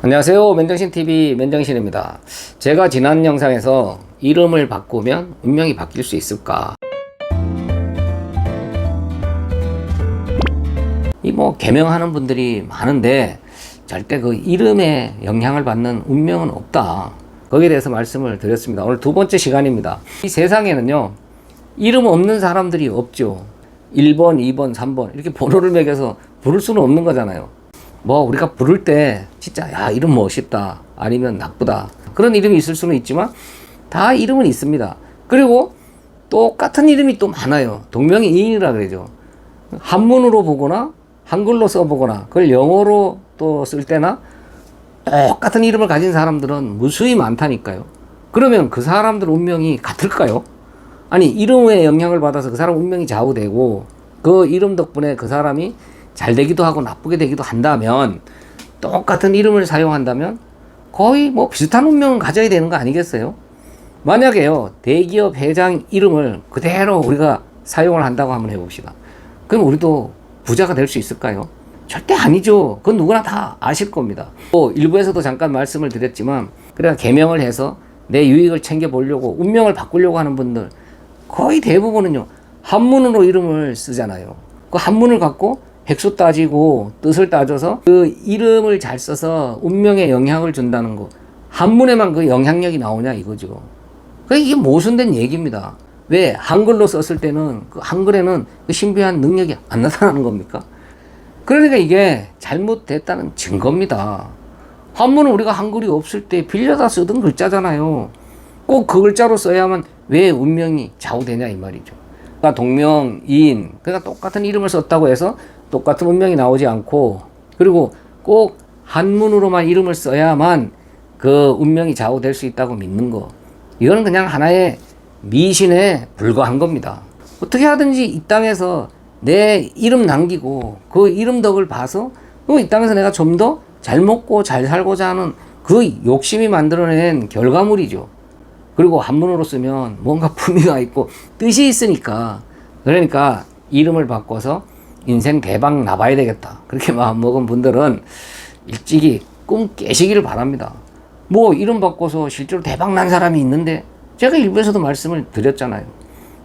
안녕하세요. 맨정신TV 맨정신입니다. 제가 지난 영상에서 이름을 바꾸면 운명이 바뀔 수 있을까? 개명하는 분들이 많은데 절대 그 이름에 영향을 받는 운명은 없다. 거기에 대해서 말씀을 드렸습니다. 오늘 두 번째 시간입니다. 이 세상에는요, 이름 없는 사람들이 없죠. 1번, 2번, 3번 이렇게 번호를 매겨서 부를 수는 없는 거잖아요. 우리가 부를 때 진짜 야 이름 멋있다 아니면 나쁘다 그런 이름이 있을 수는 있지만 다 이름은 있습니다. 그리고 똑같은 이름이 또 많아요. 동명이인이라 그러죠. 한문으로 보거나 한글로 써보거나 그걸 영어로 또 쓸 때나 똑같은 이름을 가진 사람들은 무수히 많다니까요. 그러면 그 사람들 운명이 같을까요? 아니, 이름의 영향을 받아서 그 사람 운명이 좌우되고 그 이름 덕분에 그 사람이 잘 되기도 하고 나쁘게 되기도 한다면, 똑같은 이름을 사용한다면 거의 비슷한 운명을 가져야 되는 거 아니겠어요? 만약에요, 대기업 회장 이름을 그대로 우리가 사용을 한다고 한번 해봅시다. 그럼 우리도 부자가 될 수 있을까요? 절대 아니죠. 그건 누구나 다 아실 겁니다. 일부에서도 잠깐 말씀을 드렸지만, 그래야 개명을 해서 내 유익을 챙겨보려고 운명을 바꾸려고 하는 분들 거의 대부분은요, 한문으로 이름을 쓰잖아요. 그 한문을 갖고 백수 따지고 뜻을 따져서 그 이름을 잘 써서 운명에 영향을 준다는 거, 한문에만 그 영향력이 나오냐 이거죠. 이게 모순된 얘기입니다. 왜 한글로 썼을 때는 그 한글에는 그 신비한 능력이 안 나타나는 겁니까? 그러니까 이게 잘못됐다는 증거입니다. 한문은 우리가 한글이 없을 때 빌려다 쓰던 글자잖아요. 꼭 그 글자로 써야만 왜 운명이 좌우되냐 이 말이죠. 그러니까 동명이인, 그러니까 똑같은 이름을 썼다고 해서 똑같은 운명이 나오지 않고, 그리고 꼭 한문으로만 이름을 써야만 그 운명이 좌우될 수 있다고 믿는 거, 이거는 그냥 하나의 미신에 불과한 겁니다. 어떻게 하든지 이 땅에서 내 이름 남기고 그 이름 덕을 봐서 이 땅에서 내가 좀 더 잘 먹고 잘 살고자 하는 그 욕심이 만들어낸 결과물이죠. 그리고 한문으로 쓰면 뭔가 품위가 있고 뜻이 있으니까, 그러니까 이름을 바꿔서 인생 대박 나봐야 되겠다 그렇게 마음먹은 분들은 일찍이 꿈 깨시기를 바랍니다. 이름 바꿔서 실제로 대박 난 사람이 있는데, 제가 일부에서도 말씀을 드렸잖아요.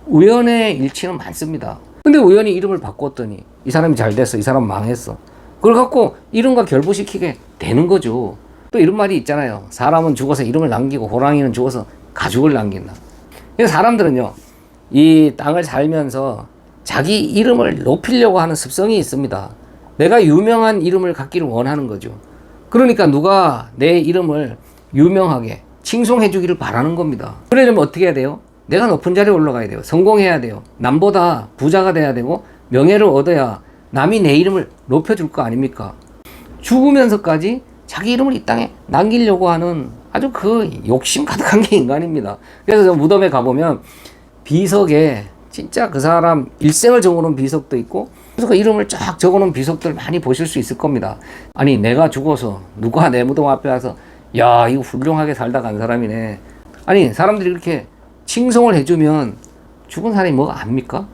우연의 일치는 많습니다. 근데 우연히 이름을 바꿨더니 이 사람이 잘 됐어, 이 사람 망했어. 그걸 갖고 이름과 결부시키게 되는 거죠. 또 이런 말이 있잖아요. 사람은 죽어서 이름을 남기고 호랑이는 죽어서 가죽을 남긴다. 그래서 사람들은요, 이 땅을 살면서 자기 이름을 높이려고 하는 습성이 있습니다. 내가 유명한 이름을 갖기를 원하는 거죠. 그러니까 누가 내 이름을 유명하게 칭송해 주기를 바라는 겁니다. 그러려면 어떻게 해야 돼요? 내가 높은 자리에 올라가야 돼요. 성공해야 돼요. 남보다 부자가 돼야 되고 명예를 얻어야 남이 내 이름을 높여줄 거 아닙니까? 죽으면서까지 자기 이름을 이 땅에 남기려고 하는 아주 그 욕심 가득한 게 인간입니다. 그래서 무덤에 가보면 비석에 진짜 그 사람 일생을 적어놓은 비석도 있고, 그래서 그 이름을 쫙 적어놓은 비석들 많이 보실 수 있을 겁니다. 아니, 내가 죽어서 누가 내 무덤 앞에 와서 야 이거 훌륭하게 살다 간 사람이네, 아니 사람들이 이렇게 칭송을 해주면 죽은 사람이 뭐가 압니까?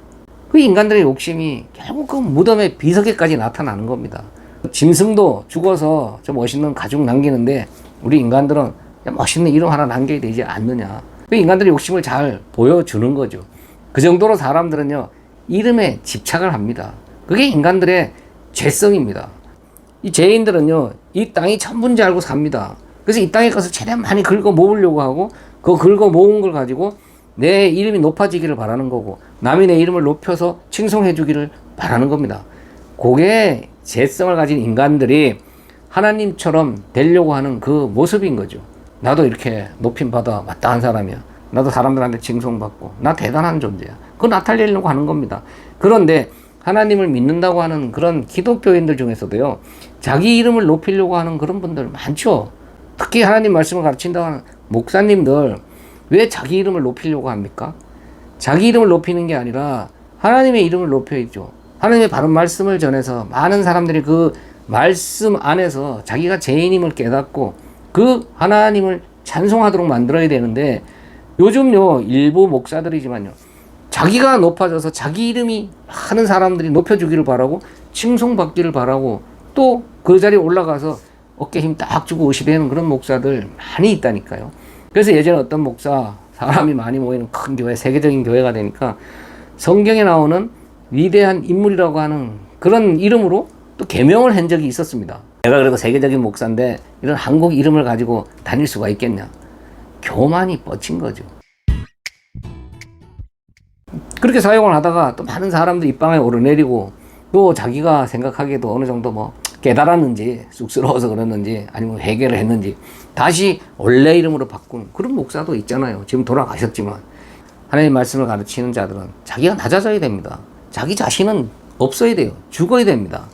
그 인간들의 욕심이 결국 그 무덤의 비석에까지 나타나는 겁니다. 짐승도 죽어서 저 멋있는 가죽 남기는데 우리 인간들은 멋있는 이름 하나 남겨야 되지 않느냐. 그 인간들의 욕심을 잘 보여주는 거죠. 그 정도로 사람들은요, 이름에 집착을 합니다. 그게 인간들의 죄성입니다. 이 죄인들은요, 이 땅이 천분지 알고 삽니다. 그래서 이 땅에 가서 최대한 많이 긁어 모으려고 하고, 그 긁어 모은 걸 가지고 내 이름이 높아지기를 바라는 거고, 남이 내 이름을 높여서 칭송해 주기를 바라는 겁니다. 그게 죄성을 가진 인간들이 하나님처럼 되려고 하는 그 모습인 거죠. 나도 이렇게 높임받아 마땅한 사람이야. 나도 사람들한테 칭송받고 나 대단한 존재야. 그거 나타내려고 하는 겁니다. 그런데 하나님을 믿는다고 하는 그런 기독교인들 중에서도요, 자기 이름을 높이려고 하는 그런 분들 많죠. 특히 하나님 말씀을 가르친다고 하는 목사님들 왜 자기 이름을 높이려고 합니까? 자기 이름을 높이는 게 아니라 하나님의 이름을 높여야죠. 하나님의 바른 말씀을 전해서 많은 사람들이 그 말씀 안에서 자기가 죄인임을 깨닫고 그 하나님을 찬송하도록 만들어야 되는데, 요즘요 일부 목사들이지만요, 자기가 높아져서 자기 이름이 많은 사람들이 높여주기를 바라고 칭송받기를 바라고 또 그 자리에 올라가서 어깨 힘 딱 주고 의시되는 그런 목사들 많이 있다니까요. 그래서 예전에 어떤 목사, 사람이 많이 모이는 큰 교회, 세계적인 교회가 되니까 성경에 나오는 위대한 인물이라고 하는 그런 이름으로 또 개명을 한 적이 있었습니다. 내가 그래도 세계적인 목사인데 이런 한국 이름을 가지고 다닐 수가 있겠냐. 교만이 뻗친 거죠. 그렇게 사역을 하다가 또 많은 사람들이 입방에 오르내리고 또 자기가 생각하기에도 어느 정도 뭐 깨달았는지 쑥스러워서 그랬는지 아니면 회개를 했는지 다시 원래 이름으로 바꾼 그런 목사도 있잖아요. 지금 돌아가셨지만 하나님의 말씀을 가르치는 자들은 자기가 낮아져야 됩니다. 자기 자신은 없어야 돼요. 죽어야 됩니다.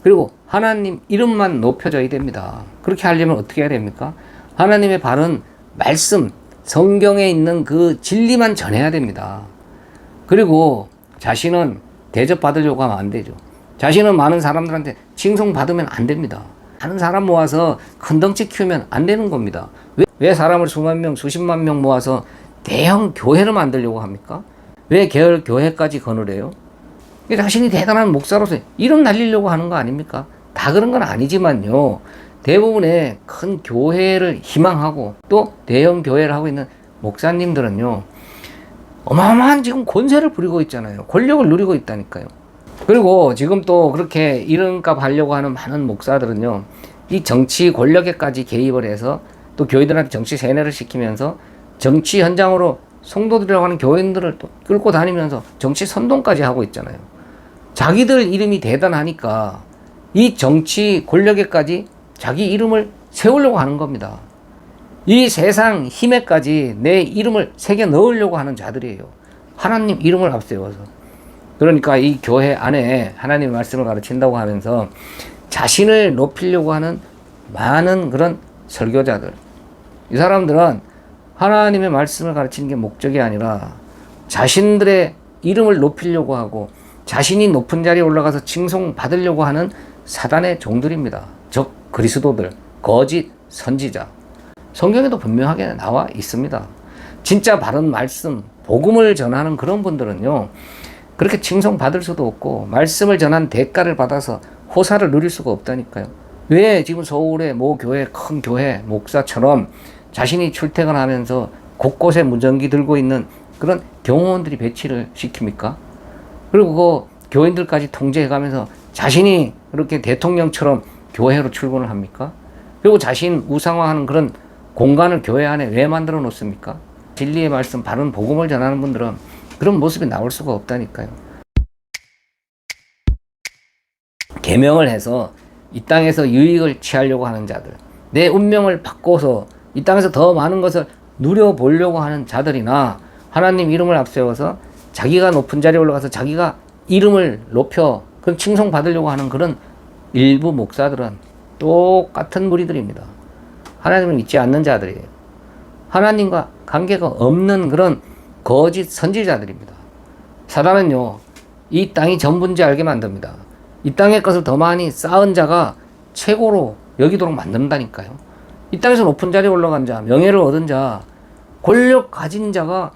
그리고 하나님 이름만 높여져야 됩니다. 그렇게 하려면 어떻게 해야 됩니까? 하나님의 바른 말씀, 성경에 있는 그 진리만 전해야 됩니다. 그리고 자신은 대접받으려고 하면 안 되죠. 자신은 많은 사람들한테 칭송받으면 안 됩니다. 많은 사람 모아서 큰 덩치 키우면 안 되는 겁니다. 왜 사람을 수만 명, 수십만 명 모아서 대형 교회를 만들려고 합니까? 왜 계열 교회까지 거느려요? 자신이 대단한 목사로서 이름 날리려고 하는 거 아닙니까? 다 그런 건 아니지만요. 대부분의 큰 교회를 희망하고 또 대형 교회를 하고 있는 목사님들은요. 어마어마한 지금 권세를 부리고 있잖아요. 권력을 누리고 있다니까요. 그리고 지금 또 그렇게 이름값 하려고 하는 많은 목사들은요. 이 정치 권력에까지 개입을 해서 또 교회들한테 정치 세뇌를 시키면서 정치 현장으로 성도들이라고 하는 교인들을 또 끌고 다니면서 정치 선동까지 하고 있잖아요. 자기들 이름이 대단하니까 이 정치 권력에까지 자기 이름을 세우려고 하는 겁니다. 이 세상 힘에까지 내 이름을 새겨 넣으려고 하는 자들이에요. 하나님 이름을 앞세워서. 그러니까 이 교회 안에 하나님의 말씀을 가르친다고 하면서 자신을 높이려고 하는 많은 그런 설교자들. 이 사람들은 하나님의 말씀을 가르치는 게 목적이 아니라 자신들의 이름을 높이려고 하고 자신이 높은 자리에 올라가서 칭송받으려고 하는 사단의 종들입니다. 즉 그리스도들, 거짓 선지자. 성경에도 분명하게 나와 있습니다. 진짜 바른 말씀, 복음을 전하는 그런 분들은요. 그렇게 칭송받을 수도 없고 말씀을 전한 대가를 받아서 호사를 누릴 수가 없다니까요. 왜 지금 서울의 모 교회, 큰 교회 목사처럼 자신이 출퇴근하면서 곳곳에 무전기 들고 있는 그런 경호원들이 배치를 시킵니까? 그리고 그 교인들까지 통제해가면서 자신이 그렇게 대통령처럼 교회로 출근을 합니까? 그리고 자신 우상화하는 그런 공간을 교회 안에 왜 만들어 놓습니까? 진리의 말씀, 바른 복음을 전하는 분들은 그런 모습이 나올 수가 없다니까요. 계명을 해서 이 땅에서 유익을 취하려고 하는 자들, 내 운명을 바꿔서 이 땅에서 더 많은 것을 누려보려고 하는 자들이나 하나님 이름을 앞세워서 자기가 높은 자리에 올라가서 자기가 이름을 높여 그런 칭송받으려고 하는 그런 일부 목사들은 똑같은 무리들입니다. 하나님을 믿지 않는 자들이에요. 하나님과 관계가 없는 그런 거짓 선지자들입니다. 사단은요, 이 땅이 전부인지 알게 만듭니다. 이 땅의 것을 더 많이 쌓은 자가 최고로 여기도록 만든다니까요. 이 땅에서 높은 자리에 올라간 자, 명예를 얻은 자, 권력 가진 자가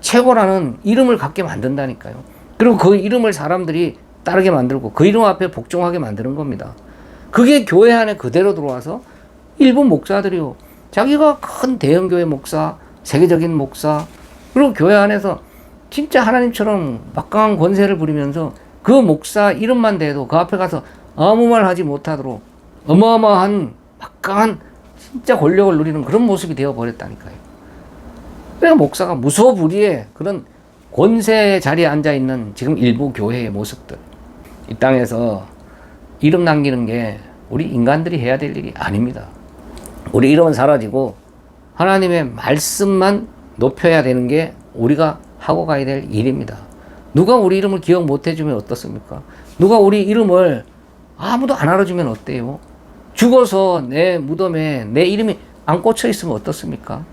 최고라는 이름을 갖게 만든다니까요. 그리고 그 이름을 사람들이 따르게 만들고 그 이름 앞에 복종하게 만드는 겁니다. 그게 교회 안에 그대로 들어와서 일부 목사들이요. 자기가 큰 대형교회 목사, 세계적인 목사, 그리고 교회 안에서 진짜 하나님처럼 막강한 권세를 부리면서 그 목사 이름만 대도 그 앞에 가서 아무 말 하지 못하도록 어마어마한 막강한 진짜 권력을 누리는 그런 모습이 되어버렸다니까요. 그러니까 목사가 무소불위의 그런 권세 자리에 앉아있는 지금 일부 교회의 모습들. 이 땅에서 이름 남기는 게 우리 인간들이 해야 될 일이 아닙니다. 우리 이름은 사라지고 하나님의 말씀만 높여야 되는 게 우리가 하고 가야 될 일입니다. 누가 우리 이름을 기억 못 해주면 어떻습니까? 누가 우리 이름을 아무도 안 알아주면 어때요? 죽어서 내 무덤에 내 이름이 안 꽂혀 있으면 어떻습니까?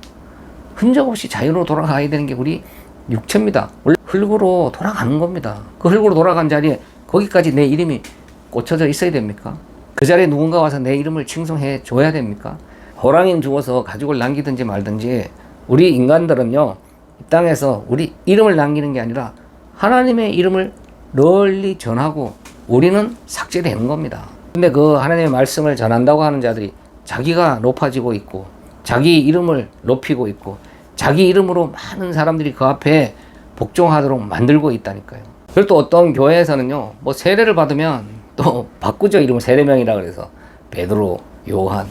흔적 없이 자연으로 돌아가야 되는 게 우리 육체입니다. 원래 흙으로 돌아가는 겁니다. 그 흙으로 돌아간 자리에 거기까지 내 이름이 꽂혀져 있어야 됩니까? 그 자리에 누군가 와서 내 이름을 칭송해 줘야 됩니까? 호랑이는 죽어서 가죽을 남기든지 말든지 우리 인간들은요, 이 땅에서 우리 이름을 남기는 게 아니라 하나님의 이름을 널리 전하고 우리는 삭제되는 겁니다. 근데 그 하나님의 말씀을 전한다고 하는 자들이 자기가 높아지고 있고 자기 이름을 높이고 있고 자기 이름으로 많은 사람들이 그 앞에 복종하도록 만들고 있다니까요. 그리고 또 어떤 교회에서는요, 뭐 세례를 받으면 또 바꾸죠. 이름을 세례명이라 그래서 베드로, 요한.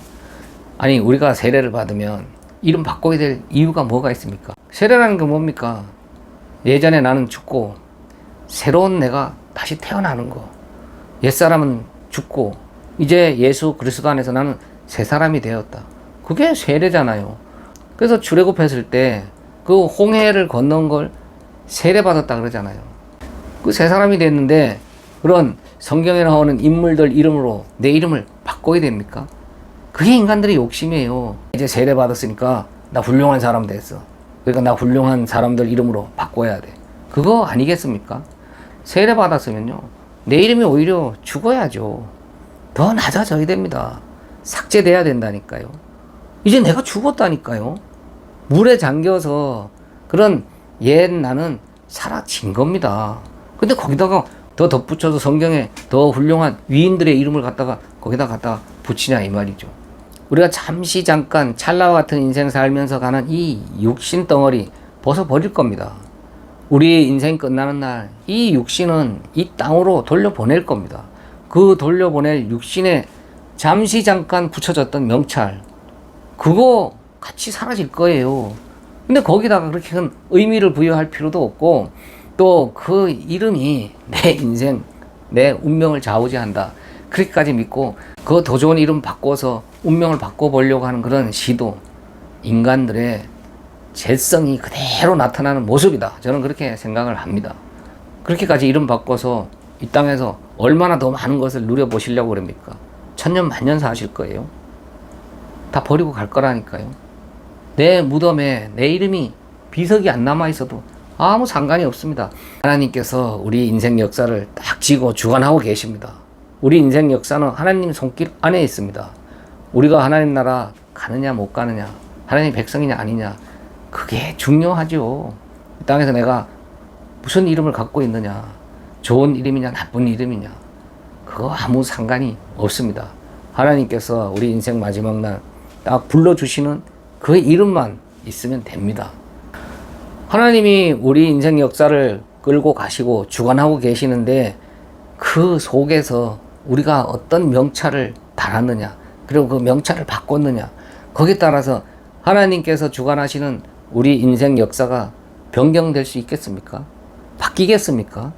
아니, 우리가 세례를 받으면 이름 바꿔야 될 이유가 뭐가 있습니까? 세례라는 게 뭡니까? 예전에 나는 죽고 새로운 내가 다시 태어나는 거. 옛사람은 죽고 이제 예수 그리스도 안에서 나는 새 사람이 되었다. 그게 세례잖아요. 그래서 출애굽했을 때 그 홍해를 건넌 걸 세례받았다 그러잖아요. 그 새 사람이 됐는데 그런 성경에 나오는 인물들 이름으로 내 이름을 바꿔야 됩니까? 그게 인간들의 욕심이에요. 이제 세례받았으니까 나 훌륭한 사람 됐어. 그러니까 나 훌륭한 사람들 이름으로 바꿔야 돼. 그거 아니겠습니까? 세례받았으면요, 내 이름이 오히려 죽어야죠. 더 낮아져야 됩니다. 삭제돼야 된다니까요. 이제 내가 죽었다니까요. 물에 잠겨서 그런 옛 나는 사라진 겁니다. 근데 거기다가 더 덧붙여서 성경에 더 훌륭한 위인들의 이름을 갖다가 거기다 갖다가 붙이냐 이 말이죠. 우리가 잠시 잠깐 찰나와 같은 인생 살면서 가는 이 육신 덩어리 벗어버릴 겁니다. 우리 인생 끝나는 날 이 육신은 이 땅으로 돌려보낼 겁니다. 그 돌려보낼 육신에 잠시 잠깐 붙여졌던 명찰, 그거 같이 사라질 거예요. 근데 거기다가 그렇게 큰 의미를 부여할 필요도 없고, 또 그 이름이 내 인생, 내 운명을 좌우지한다, 그렇게까지 믿고 그 더 좋은 이름 바꿔서 운명을 바꿔보려고 하는 그런 시도, 인간들의 죄성이 그대로 나타나는 모습이다, 저는 그렇게 생각을 합니다. 그렇게까지 이름 바꿔서 이 땅에서 얼마나 더 많은 것을 누려보시려고 그럽니까? 천년 만년 사실 거예요. 다 버리고 갈 거라니까요. 내 무덤에 내 이름이 비석이 안 남아있어도 아무 상관이 없습니다. 하나님께서 우리 인생 역사를 딱 쥐고 주관하고 계십니다. 우리 인생 역사는 하나님 손길 안에 있습니다. 우리가 하나님 나라 가느냐 못 가느냐, 하나님 백성이냐 아니냐, 그게 중요하죠. 이 땅에서 내가 무슨 이름을 갖고 있느냐, 좋은 이름이냐 나쁜 이름이냐, 그거 아무 상관이 없습니다. 하나님께서 우리 인생 마지막 날 딱 불러주시는 그 이름만 있으면 됩니다. 하나님이 우리 인생 역사를 끌고 가시고 주관하고 계시는데 그 속에서 우리가 어떤 명찰을 달았느냐, 그리고 그 명찰을 바꿨느냐, 거기에 따라서 하나님께서 주관하시는 우리 인생 역사가 변경될 수 있겠습니까? 바뀌겠습니까?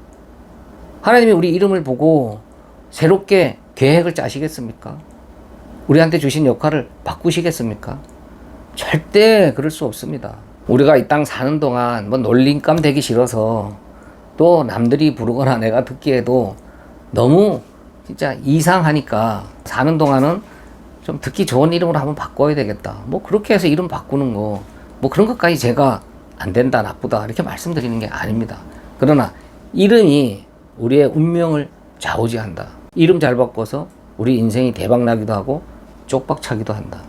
하나님이 우리 이름을 보고 새롭게 계획을 짜시겠습니까? 우리한테 주신 역할을 바꾸시겠습니까? 절대 그럴 수 없습니다. 우리가 이 땅 사는 동안 뭐 놀림감 되기 싫어서, 또 남들이 부르거나 내가 듣기에도 너무 진짜 이상하니까 사는 동안은 좀 듣기 좋은 이름으로 한번 바꿔야 되겠다, 뭐 그렇게 해서 이름 바꾸는 거, 뭐 그런 것까지 제가 안 된다 나쁘다 이렇게 말씀드리는 게 아닙니다. 그러나 이름이 우리의 운명을 좌우지한다. 이름 잘 바꿔서 우리 인생이 대박 나기도 하고 쪽박차기도 한다,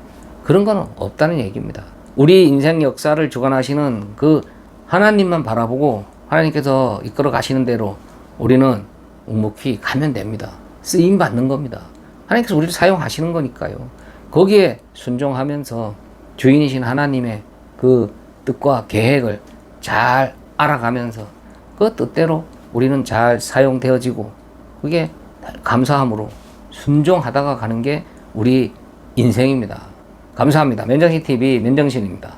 그런 거는 없다는 얘기입니다. 우리 인생 역사를 주관하시는 그 하나님만 바라보고 하나님께서 이끌어 가시는 대로 우리는 묵묵히 가면 됩니다. 쓰임 받는 겁니다. 하나님께서 우리를 사용하시는 거니까요. 거기에 순종하면서 주인이신 하나님의 그 뜻과 계획을 잘 알아가면서 그 뜻대로 우리는 잘 사용되어지고, 그게 감사함으로 순종하다가 가는 게 우리 인생입니다. 감사합니다. 맨정신TV 맨정신입니다.